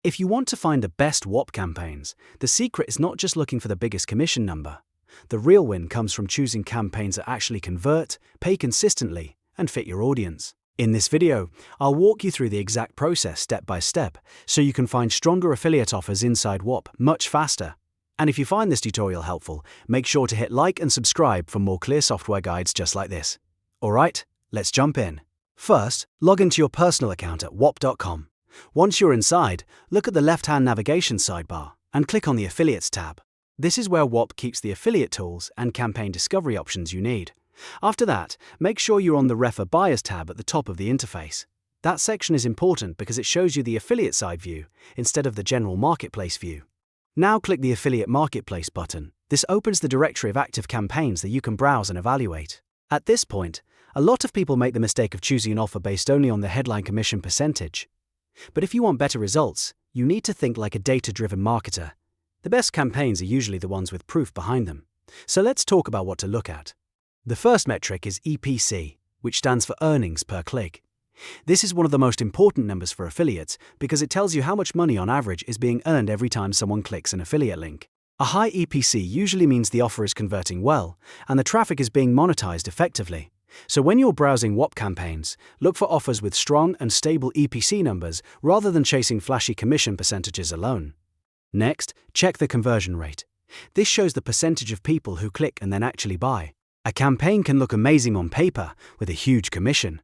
If you want to find the best Whop campaigns, the secret is not just looking for the biggest commission number. The real win comes from choosing campaigns that actually convert, pay consistently, and fit your audience. In this video, I'll walk you through the exact process step by step, so you can find stronger affiliate offers inside Whop much faster. And if you find this tutorial helpful, make sure to hit like and subscribe for more clear software guides just like this. Alright, let's jump in. First, log into your personal account at whop.com. Once you're inside, look at the left-hand navigation sidebar and click on the Affiliates tab. This is where Whop keeps the affiliate tools and campaign discovery options you need. After that, make sure you're on the Refer Buyers tab at the top of the interface. That section is important because it shows you the affiliate side view instead of the general marketplace view. Now click the Affiliate Marketplace button. This opens the directory of active campaigns that you can browse and evaluate. At this point, a lot of people make the mistake of choosing an offer based only on the headline commission percentage. But if you want better results, you need to think like a data-driven marketer. The best campaigns are usually the ones with proof behind them. So let's talk about what to look at. The first metric is EPC, which stands for earnings per click. This is one of the most important numbers for affiliates because it tells you how much money on average is being earned every time someone clicks an affiliate link. A high EPC usually means the offer is converting well and the traffic is being monetized effectively. So when you're browsing Whop campaigns, look for offers with strong and stable EPC numbers rather than chasing flashy commission percentages alone. Next, check the conversion rate. This shows the percentage of people who click and then actually buy. A campaign can look amazing on paper with a huge commission,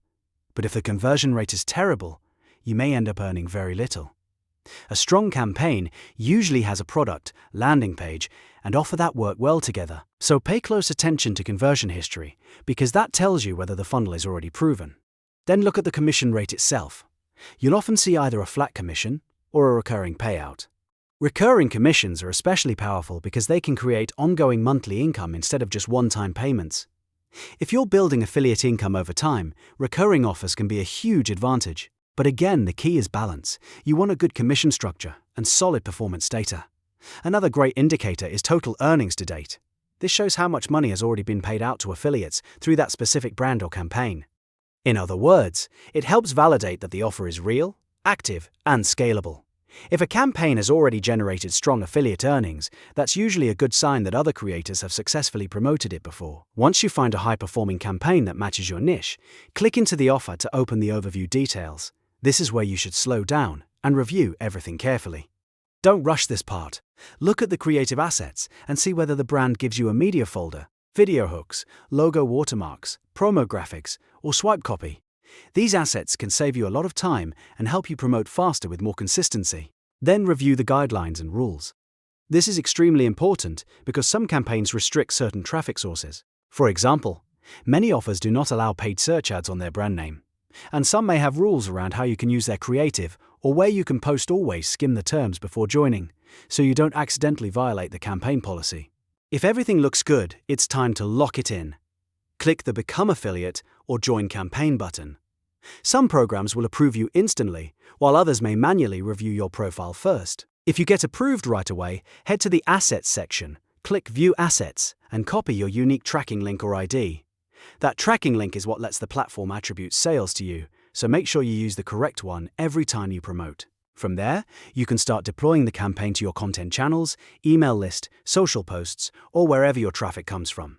but if the conversion rate is terrible, you may end up earning very little. A strong campaign usually has a product, landing page, and offer that work well together. So pay close attention to conversion history, because that tells you whether the funnel is already proven. Then look at the commission rate itself. You'll often see either a flat commission or a recurring payout. Recurring commissions are especially powerful because they can create ongoing monthly income instead of just one-time payments. If you're building affiliate income over time, recurring offers can be a huge advantage. But again, the key is balance. You want a good commission structure and solid performance data. Another great indicator is total earnings to date. This shows how much money has already been paid out to affiliates through that specific brand or campaign. In other words, it helps validate that the offer is real, active, and scalable. If a campaign has already generated strong affiliate earnings, that's usually a good sign that other creators have successfully promoted it before. Once you find a high-performing campaign that matches your niche, click into the offer to open the overview details. This is where you should slow down and review everything carefully. Don't rush this part. Look at the creative assets and see whether the brand gives you a media folder, video hooks, logo watermarks, promo graphics, or swipe copy. These assets can save you a lot of time and help you promote faster with more consistency. Then review the guidelines and rules. This is extremely important because some campaigns restrict certain traffic sources. For example, many offers do not allow paid search ads on their brand name. And some may have rules around how you can use their creative or where you can post. Always skim the terms before joining, so you don't accidentally violate the campaign policy. If everything looks good, it's time to lock it in. Click the Become Affiliate or Join Campaign button. Some programs will approve you instantly, while others may manually review your profile first. If you get approved right away, head to the Assets section, click View Assets, and copy your unique tracking link or ID. That tracking link is what lets the platform attribute sales to you, so make sure you use the correct one every time you promote. From there, you can start deploying the campaign to your content channels, email list, social posts, or wherever your traffic comes from.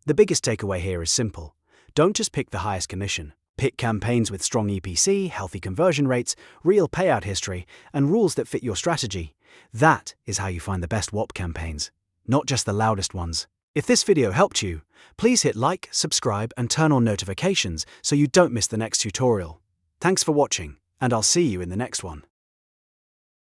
The biggest takeaway here is simple. Don't just pick the highest commission. Pick campaigns with strong EPC, healthy conversion rates, real payout history, and rules that fit your strategy. That is how you find the best Whop campaigns, not just the loudest ones. If this video helped you, please hit like, subscribe, and turn on notifications so you don't miss the next tutorial. Thanks for watching, and I'll see you in the next one.